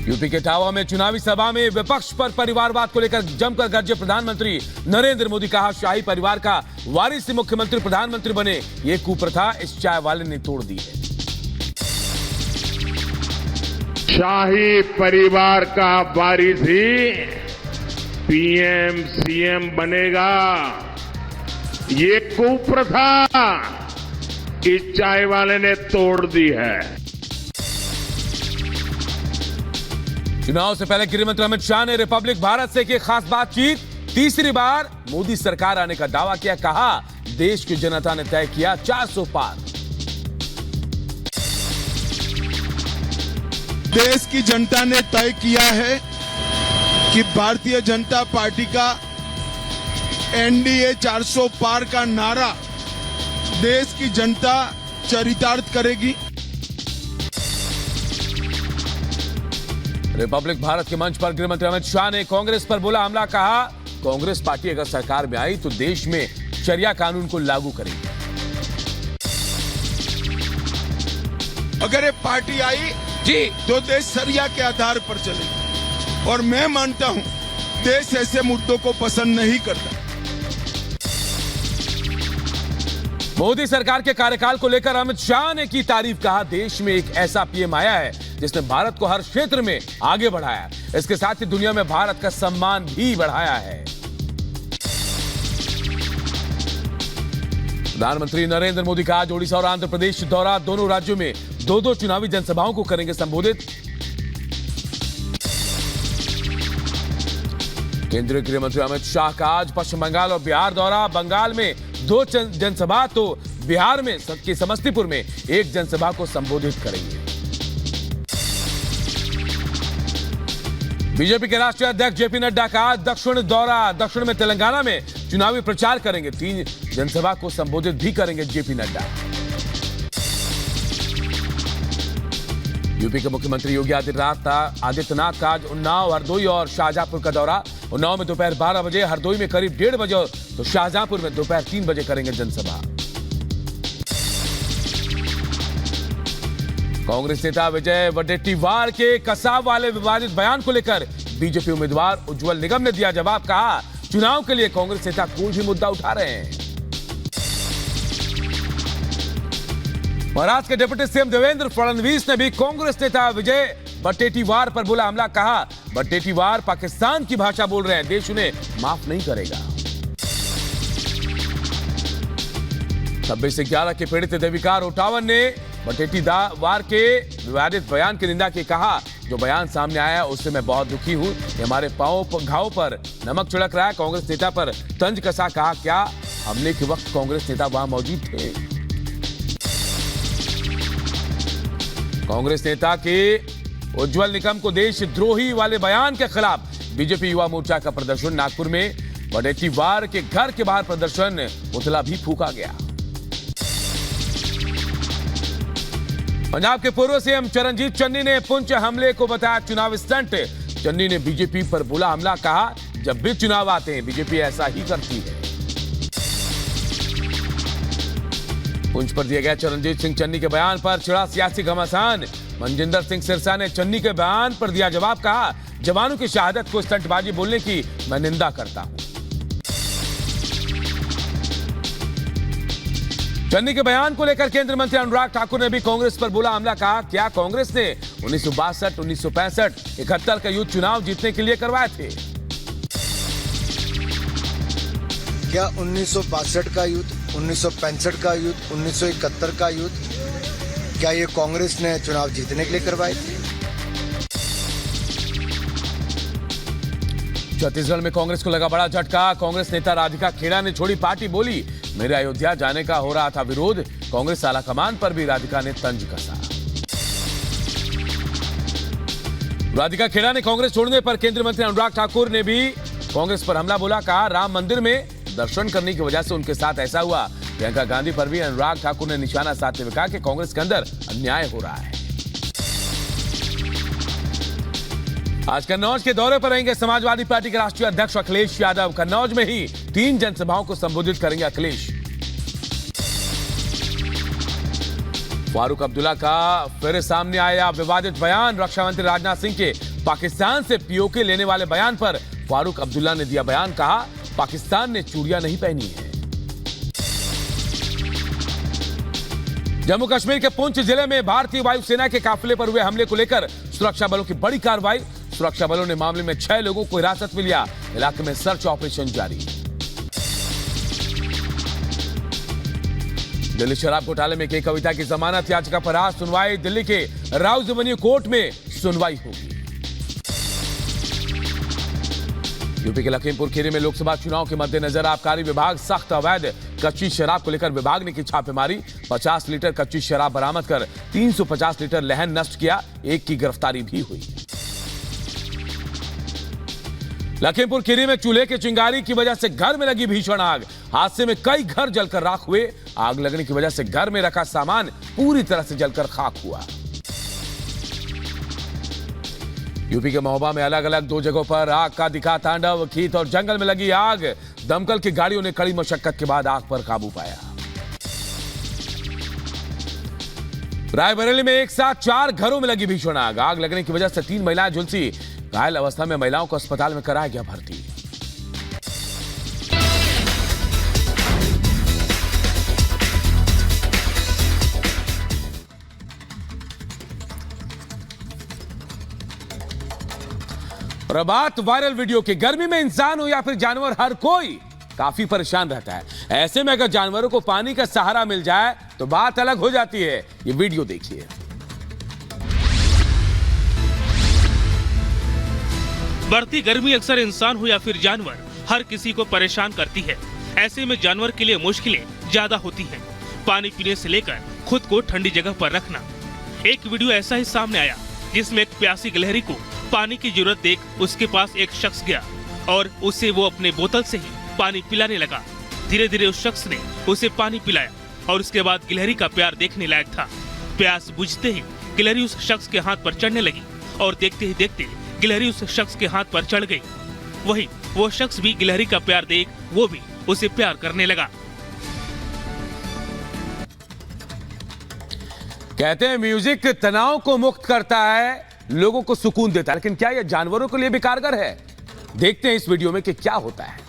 UP के इटावा में चुनावी सभा में विपक्ष पर परिवारवाद को लेकर जमकर गरजे प्रधानमंत्री नरेंद्र मोदी। कहा, शाही परिवार का वारिस मुख्यमंत्री प्रधानमंत्री बने, ये कुप्रथा इस चाय वाले ने तोड़ दी है। शाही परिवार का वारिस ही पीएम सीएम बनेगा, ये कुप्रथा इस चाय वाले ने तोड़ दी है। चुनाव से पहले गृह मंत्री अमित शाह ने रिपब्लिक भारत से की खास बातचीत। तीसरी बार मोदी सरकार आने का दावा किया। कहा, देश की जनता ने तय किया 400 पार। देश की जनता ने तय किया है कि भारतीय जनता पार्टी का एनडीए 400 पार का नारा देश की जनता चरितार्थ करेगी। रिपब्लिक भारत के मंच पर गृह मंत्री अमित शाह ने कांग्रेस पर बोला हमला। कहा, कांग्रेस पार्टी अगर सरकार में आई तो देश में शरिया कानून को लागू करेगी। अगर ये पार्टी आई जी तो देश शरिया के आधार पर चलेगी, और मैं मानता हूं देश ऐसे मुद्दों को पसंद नहीं करता। मोदी सरकार के कार्यकाल को लेकर अमित शाह ने की तारीफ। कहा, देश में एक ऐसा पीएम आया है जिसने भारत को हर क्षेत्र में आगे बढ़ाया, इसके साथ ही दुनिया में भारत का सम्मान भी बढ़ाया है। प्रधानमंत्री नरेंद्र मोदी का आज ओडिशा और आंध्र प्रदेश दौरा। दोनों राज्यों में दो चुनावी जनसभाओं को करेंगे संबोधित। केंद्रीय गृह मंत्री अमित शाह का आज पश्चिम बंगाल और बिहार दौरा। बंगाल में 2 जनसभा तो बिहार में के समस्तीपुर में 1 जनसभा को संबोधित करेंगे। बीजेपी के राष्ट्रीय अध्यक्ष जेपी नड्डा का दक्षिण दौरा। दक्षिण में तेलंगाना में चुनावी प्रचार करेंगे। 3 जनसभा को संबोधित भी करेंगे जेपी नड्डा। यूपी के मुख्यमंत्री योगी आदित्यनाथ का आज उन्नाव, हरदोई और शाहजहांपुर का दौरा। उन्नाव में दोपहर 12 बजे, हरदोई में करीब 1:30 बजे तो शाहजहांपुर में दोपहर 3 बजे करेंगे जनसभा। कांग्रेस नेता विजय वडेट्टीवार के कसाब वाले विवादित बयान को लेकर बीजेपी उम्मीदवार उज्जवल निगम ने दिया जवाब। कहा, चुनाव के लिए कांग्रेस नेता कोई भी मुद्दा उठा रहे हैं। महाराष्ट्र के डिप्टी सीएम देवेंद्र फडणवीस ने भी कांग्रेस नेता विजय वडेट्टीवार पर बोला हमला। कहा, वडेट्टीवार पाकिस्तान की भाषा बोल रहे हैं, देश उन्हें माफ नहीं करेगा। 26 से 11 के पीड़ित देविका रोटावन ने वडेट्टीवार के विवादित बयान की निंदा की। कहा, जो बयान सामने आया उससे मैं बहुत दुखी हूं, ये हमारे पांव घाव पर नमक छिड़क रहा है। कांग्रेस नेता पर तंज कसा। कहा, क्या हमले के वक्त कांग्रेस नेता वहां मौजूद थे? कांग्रेस नेता के उज्जवल निगम को देशद्रोही वाले बयान के खिलाफ बीजेपी युवा मोर्चा का प्रदर्शन। नागपुर में वडेट्टीवार के घर के बाहर प्रदर्शन, पुतला भी फूंका गया। पंजाब के पूर्व सीएम चरणजीत चन्नी ने पुंछ हमले को बताया चुनाव स्टंट। चन्नी ने बीजेपी पर बोला हमला। कहा, जब भी चुनाव आते हैं बीजेपी ऐसा ही करती है। पुंछ पर दिए गए चरणजीत सिंह चन्नी के बयान पर छिड़ा सियासी घमासान। मनजिंदर सिंह सिरसा ने चन्नी के बयान पर दिया जवाब। कहा, जवानों की शहादत को स्टंटबाजी बोलने की मैं निंदा करता हूं। चन्नी के बयान को लेकर केंद्रीय मंत्री अनुराग ठाकुर ने भी कांग्रेस पर बोला हमला। कहा, क्या कांग्रेस ने 1962, 1965, 71 का युद्ध चुनाव जीतने के लिए करवाए थे? क्या 1962 का युद्ध, 1965 का युद्ध, 1971 का युद्ध, क्या ये कांग्रेस ने चुनाव जीतने के लिए करवाए थे? छत्तीसगढ़ में कांग्रेस को लगा बड़ा झटका। कांग्रेस नेता राधिका खेड़ा ने छोड़ी पार्टी। बोली, मेरे अयोध्या जाने का हो रहा था विरोध। कांग्रेस आलाकमान पर भी राधिका ने तंज कसा। राधिका खेड़ा ने कांग्रेस छोड़ने पर केंद्रीय मंत्री अनुराग ठाकुर ने भी कांग्रेस पर हमला बोला। कहा, राम मंदिर में दर्शन करने की वजह से उनके साथ ऐसा हुआ। प्रियंका गांधी पर भी अनुराग ठाकुर ने निशाना साधते हुए कहा कि कांग्रेस के अंदर अन्याय हो रहा है। आज कन्नौज के दौरे पर रहेंगे समाजवादी पार्टी के राष्ट्रीय अध्यक्ष अखिलेश यादव। कन्नौज में ही 3 जनसभाओं को संबोधित करेंगे अखिलेश। फारूक अब्दुल्ला का फिर सामने आया विवादित बयान। रक्षा मंत्री राजनाथ सिंह के पाकिस्तान से पीओके लेने वाले बयान पर फारूक अब्दुल्ला ने दिया बयान। कहा, पाकिस्तान ने चूड़ियां नहीं पहनी है। जम्मू कश्मीर के पुंछ जिले में भारतीय वायुसेना के काफिले पर हुए हमले को लेकर सुरक्षा बलों की बड़ी कार्रवाई। सुरक्षा बलों ने मामले में 6 लोगों को हिरासत में लिया। इलाके में सर्च ऑपरेशन जारी। दिल्ली शराब घोटाले में एक कविता की जमानत याचिका पर आज सुनवाई। दिल्ली के राउज एवेन्यू कोर्ट में सुनवाई होगी। यूपी के लखीमपुर खीरी में लोकसभा चुनाव के मद्देनजर आबकारी विभाग सख्त। अवैध कच्ची शराब को लेकर विभाग ने की छापेमारी। 50 लीटर कच्ची शराब बरामद कर 350 लीटर लहन नष्ट किया। एक की गिरफ्तारी भी हुई। लखीमपुर खीरी में चूल्हे के चिंगारी की वजह से घर में लगी भीषण आग। हादसे में कई घर जलकर राख हुए। आग लगने की वजह से घर में रखा सामान पूरी तरह से जलकर खाक हुआ। यूपी के महोबा में अलग अलग 2 जगहों पर आग का दिखा तांडव। खेत और जंगल में लगी आग। दमकल की गाड़ियों ने कड़ी मशक्कत के बाद आग पर काबू पाया। रायबरेली में एक साथ 4 घरों में लगी भीषण आग। आग लगने की वजह से 3 महिलाएं झुलसी। घायल अवस्था में महिलाओं को अस्पताल में कराया गया भर्ती। प्रभात वायरल वीडियो की। गर्मी में इंसान हो या फिर जानवर, हर कोई काफी परेशान रहता है। ऐसे में अगर जानवरों को पानी का सहारा मिल जाए तो बात अलग हो जाती है। ये वीडियो देखिए। बढ़ती गर्मी अक्सर इंसान हो या फिर जानवर, हर किसी को परेशान करती है। ऐसे में जानवर के लिए मुश्किलें ज्यादा होती हैं। पानी पीने से लेकर खुद को ठंडी जगह पर रखना। एक वीडियो ऐसा ही सामने आया जिसमें एक प्यासी गिलहरी को पानी की जरूरत देख उसके पास एक शख्स गया और उसे वो अपने बोतल से ही पानी पिलाने लगा। धीरे धीरे उस शख्स ने उसे पानी पिलाया और उसके बाद गिलहरी का प्यार देखने लायक था। प्यास बुझते ही गिलहरी उस शख्स के हाथ पर चढ़ने लगी और देखते ही देखते गिलहरी उस शख्स के हाथ पर चढ़ गई। वही वो शख्स भी गिलहरी का प्यार देख वो भी उसे प्यार करने लगा। कहते हैं म्यूजिक तनाव को मुक्त करता है, लोगों को सुकून देता है, लेकिन क्या यह जानवरों के लिए भी कारगर है? देखते हैं इस वीडियो में कि क्या होता है।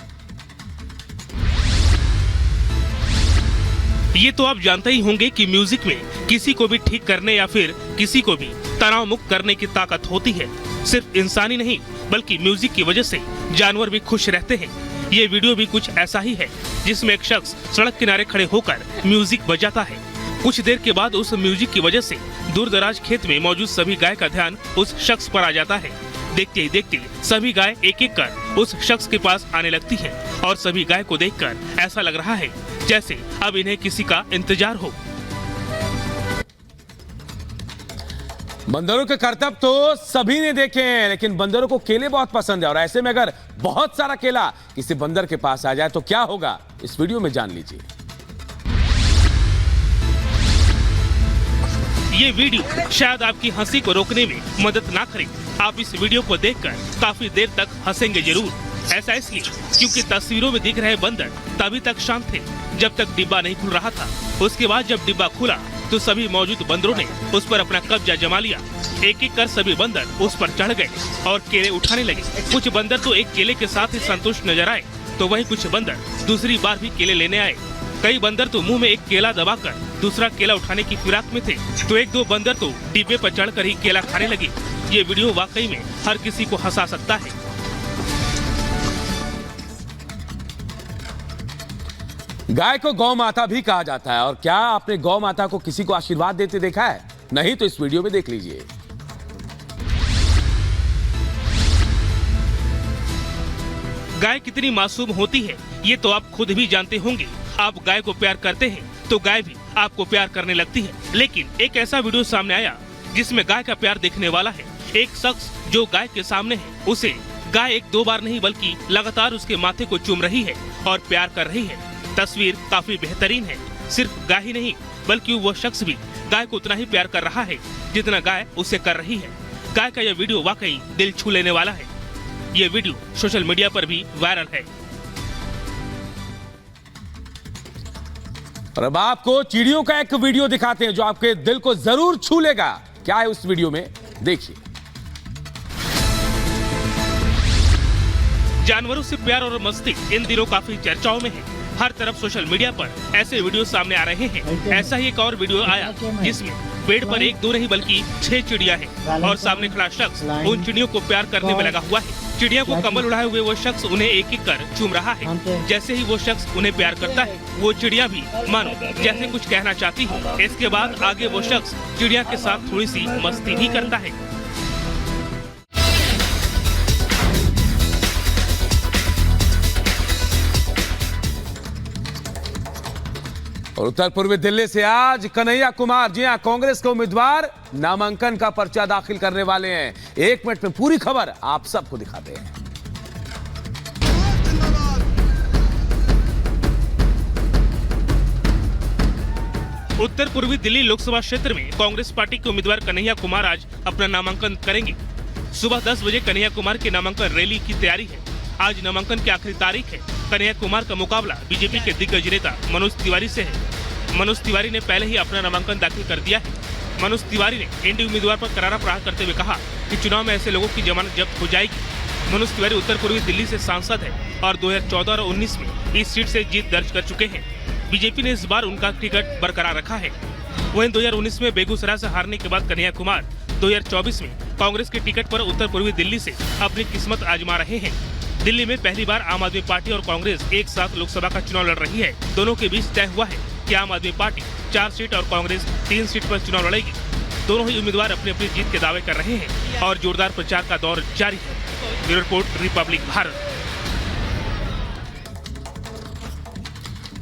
ये तो आप जानते ही होंगे कि म्यूजिक में किसी को भी ठीक करने या फिर किसी को भी तनाव मुक्त करने की ताकत होती है। सिर्फ इंसान ही नहीं बल्कि म्यूजिक की वजह से जानवर भी खुश रहते हैं। ये वीडियो भी कुछ ऐसा ही है जिसमें एक शख्स सड़क किनारे खड़े होकर म्यूजिक बजाता है। कुछ देर के बाद उस म्यूजिक की वजह से दूर दराज खेत में मौजूद सभी गाय का ध्यान उस शख्स पर आ जाता है। देखते ही देखते सभी गाय एक एक कर उस शख्स के पास आने लगती है और सभी गाय को देखकर ऐसा लग रहा है जैसे अब इन्हें किसी का इंतजार हो। बंदरों के करतब तो सभी ने देखे हैं, लेकिन बंदरों को केले बहुत पसंद है और ऐसे में अगर बहुत सारा केला किसी बंदर के पास आ जाए तो क्या होगा, इस वीडियो में जान लीजिए। ये वीडियो शायद आपकी हंसी को रोकने में मदद ना करे। आप इस वीडियो को देखकर काफी देर तक हंसेंगे जरूर। ऐसा इसलिए क्योंकि तस्वीरों में दिख रहे बंदर तभी तक शांत थे जब तक डिब्बा नहीं खुल रहा था। उसके बाद जब डिब्बा खुला तो सभी मौजूद बंदरों ने उस पर अपना कब्जा जमा लिया। एक एक कर सभी बंदर उस पर चढ़ गए और केले उठाने लगे। कुछ बंदर तो एक केले के साथ ही संतुष्ट नजर आए तो वहीं कुछ बंदर दूसरी बार भी केले लेने आए। कई बंदर तो मुंह में एक केला दबाकर दूसरा केला उठाने की फिराक में थे तो एक दो बंदर तो डिब्बे पर चढ़कर ही केला खाने लगे। ये वीडियो वाकई में हर किसी को हंसा सकता है। गाय को गौ माता भी कहा जाता है और क्या आपने गौ माता को किसी को आशीर्वाद देते देखा है? नहीं तो इस वीडियो में देख लीजिए। गाय कितनी मासूम होती है ये तो आप खुद भी जानते होंगे। आप गाय को प्यार करते हैं तो गाय भी आपको प्यार करने लगती है। लेकिन एक ऐसा वीडियो सामने आया जिसमें गाय का प्यार देखने वाला है। एक शख्स जो गाय के सामने है उसे गाय एक दो बार नहीं बल्कि लगातार उसके माथे को चूम रही है और प्यार कर रही है। तस्वीर काफी बेहतरीन है। सिर्फ गाय ही नहीं बल्कि वो शख्स भी गाय को उतना ही प्यार कर रहा है जितना गाय उसे कर रही है। गाय का यह वीडियो वाकई दिल छू लेने वाला है। ये वीडियो सोशल मीडिया पर भी वायरल है। और अब आपको चिड़ियों का एक वीडियो दिखाते हैं जो आपके दिल को जरूर छू लेगा। क्या है उस वीडियो में, देखिए। जानवरों से प्यार और मस्ती इन दिनों काफी चर्चाओं में है। हर तरफ सोशल मीडिया पर ऐसे वीडियो सामने आ रहे हैं। ऐसा ही एक और वीडियो आया जिसमें पेड़ पर एक दो नहीं बल्कि 6 चिड़िया हैं और सामने खड़ा शख्स उन चिड़ियों को प्यार करने में लगा हुआ है। चिड़िया को कंबल उड़ाए हुए वो शख्स उन्हें एक एक कर चूम रहा है। जैसे ही वो शख्स उन्हें प्यार करता है, वो चिड़िया भी मानो जैसे कुछ कहना चाहती हो। इसके बाद आगे वो शख्स चिड़िया के साथ थोड़ी सी मस्ती भी करता है। और उत्तर पूर्वी दिल्ली से आज कन्हैया कुमार, जी हां, कांग्रेस के उम्मीदवार नामांकन का पर्चा दाखिल करने वाले हैं। 1 मिनट में पूरी खबर आप सबको दिखाते हैं। उत्तर पूर्वी दिल्ली लोकसभा क्षेत्र में कांग्रेस पार्टी के उम्मीदवार कन्हैया कुमार आज अपना नामांकन करेंगे। सुबह 10 बजे कन्हैया कुमार की नामांकन रैली की तैयारी है। आज नामांकन की आखिरी तारीख है। कन्हैया कुमार का मुकाबला बीजेपी के दिग्गज नेता मनोज तिवारी से है। मनोज तिवारी ने पहले ही अपना नामांकन दाखिल कर दिया है। मनोज तिवारी ने एनडीए उम्मीदवार पर करारा प्रहार करते हुए कहा कि चुनाव में ऐसे लोगों की जमानत जब्त हो जाएगी। मनोज तिवारी उत्तर पूर्वी दिल्ली से सांसद है और 2014 और 19 में इस सीट से जीत दर्ज कर चुके हैं। बीजेपी ने इस बार उनका टिकट बरकरार रखा है। वहीं 2019 में बेगूसराय से हारने के बाद कन्हैया कुमार 2024 में कांग्रेस के टिकट पर उत्तर पूर्वी दिल्ली से अपनी किस्मत आजमा रहे हैं। दिल्ली में पहली बार आम आदमी पार्टी और कांग्रेस एक साथ लोकसभा का चुनाव लड़ रही है। दोनों के बीच तय हुआ है कि आम आदमी पार्टी 4 सीट और कांग्रेस 3 सीट पर चुनाव लड़ेगी। दोनों ही उम्मीदवार अपनी अपनी जीत के दावे कर रहे हैं और जोरदार प्रचार का दौर जारी है। Bureau report, Republic Bharat.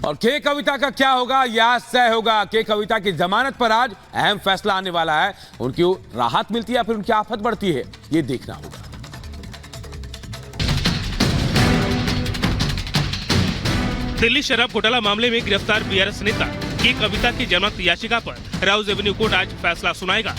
और के कविता का क्या होगा, यह तय होगा। के कविता की जमानत पर आज अहम फैसला आने वाला है। उनकी राहत मिलती है या फिर उनकी आफत बढ़ती है, ये देखना होगा। दिल्ली शराब घोटाला मामले में गिरफ्तार बीआरएस नेता के कविता की जमानत याचिका पर राउज एवेन्यू कोर्ट आज फैसला सुनाएगा।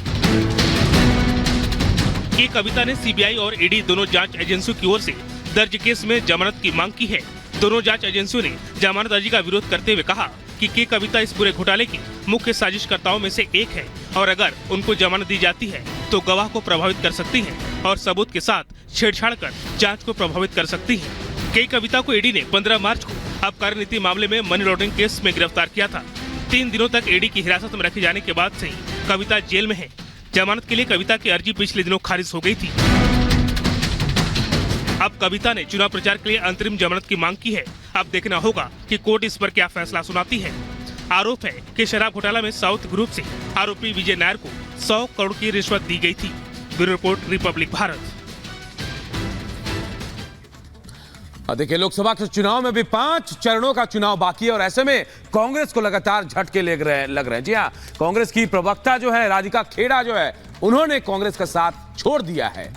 के कविता ने सीबीआई और ईडी दोनों जांच एजेंसियों की ओर से दर्ज केस में जमानत की मांग की है। दोनों जांच एजेंसियों ने जमानत अर्जी का विरोध करते हुए कहा कि के कविता इस पूरे घोटाले की मुख्य साजिशकर्ताओं में से एक है और अगर उनको जमानत दी जाती है तो गवाह को प्रभावित कर सकती है और सबूत के साथ छेड़छाड़ कर जांच को प्रभावित कर सकती है। के कविता को ईडी ने 15 मार्च को आबकारी नीति मामले में मनी लॉन्ड्रिंग केस में गिरफ्तार किया था। 3 दिनों तक ईडी की हिरासत में रखे जाने के बाद से ही कविता जेल में है। जमानत के लिए कविता की अर्जी पिछले दिनों खारिज हो गई थी। अब कविता ने चुनाव प्रचार के लिए अंतरिम जमानत की मांग की है। अब देखना होगा कि कोर्ट इस पर क्या फैसला सुनाती है। आरोप है कि शराब घोटाला में साउथ ग्रुप से आरोपी विजय नायर को 100 करोड़ की रिश्वत दी गई थी। Bureau report, Republic Bharat. देखिए, लोकसभा के चुनाव में भी 5 चरणों का चुनाव बाकी है और ऐसे में कांग्रेस को लगातार झटके लग रहे हैं। जी हाँ, कांग्रेस की प्रवक्ता जो है राधिका खेड़ा जो है, उन्होंने कांग्रेस का साथ छोड़ दिया है।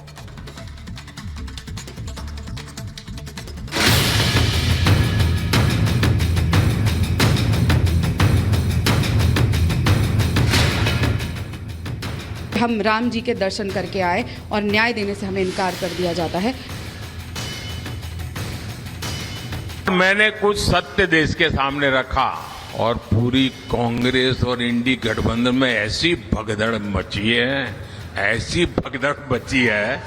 हम राम जी के दर्शन करके आए और न्याय देने से हमें इनकार कर दिया जाता है। मैंने कुछ सत्य देश के सामने रखा और पूरी कांग्रेस और इंडी गठबंधन में ऐसी भगदड़ मची है, ऐसी भगदड़ मची है।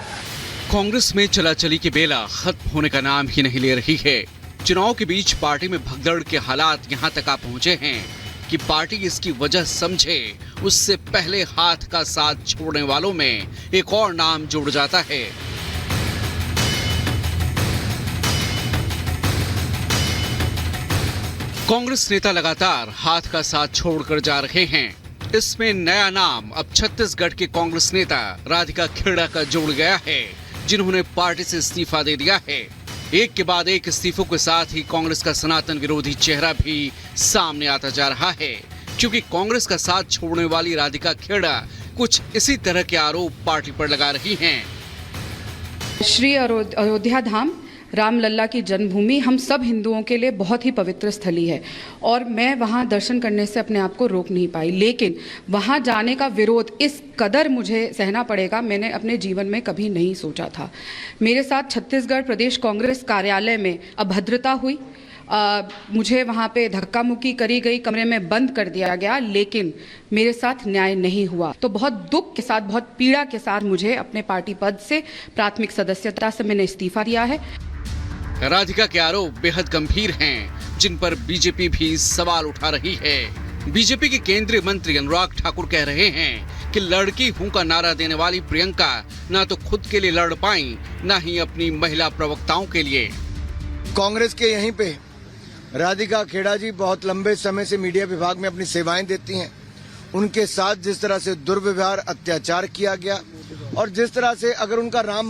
कांग्रेस में चलाचली की बेला खत्म होने का नाम ही नहीं ले रही है। चुनाव के बीच पार्टी में भगदड़ के हालात यहां तक आ पहुंचे हैं कि पार्टी इसकी वजह समझे उससे पहले हाथ का साथ छोड़ने वालों में एक और नाम जुड़ जाता है। कांग्रेस नेता लगातार हाथ का साथ छोड़कर जा रहे हैं। इसमें नया नाम अब छत्तीसगढ़ के कांग्रेस नेता राधिका खेड़ा का जुड़ गया है, जिन्होंने पार्टी से इस्तीफा दे दिया है। एक के बाद एक इस्तीफों के साथ ही कांग्रेस का सनातन विरोधी चेहरा भी सामने आता जा रहा है, क्योंकि कांग्रेस का साथ छोड़ने वाली राधिका खेड़ा कुछ इसी तरह के आरोप पार्टी पर लगा रही हैं। श्री अयोध्या धाम रामलल्ला की जन्मभूमि हम सब हिंदुओं के लिए बहुत ही पवित्र स्थली है और मैं वहां दर्शन करने से अपने आप को रोक नहीं पाई, लेकिन वहां जाने का विरोध इस कदर मुझे सहना पड़ेगा, मैंने अपने जीवन में कभी नहीं सोचा था। मेरे साथ छत्तीसगढ़ प्रदेश कांग्रेस कार्यालय में अभद्रता हुई, मुझे वहाँ पे धक्का मुक्की करी गई, कमरे में बंद कर दिया गया, लेकिन मेरे साथ न्याय नहीं हुआ। तो बहुत दुख के साथ, बहुत पीड़ा के साथ मुझे अपने पार्टी पद से, प्राथमिक सदस्यता से मैंने इस्तीफा दिया है। राधिका के आरोप बेहद गंभीर हैं, जिन पर बीजेपी भी सवाल उठा रही है। बीजेपी के केंद्रीय मंत्री अनुराग ठाकुर कह रहे हैं कि लड़की हूं का नारा देने वाली प्रियंका ना तो खुद के लिए लड़ पाई, ना ही अपनी महिला प्रवक्ताओं के लिए। कांग्रेस के यहीं पे राधिका खेड़ा जी बहुत लंबे समय से मीडिया विभाग में अपनी सेवाएं देती हैं। उनके साथ जिस तरह से दुर्व्यवहार, अत्याचार किया गया और जिस तरह से अगर उनका राम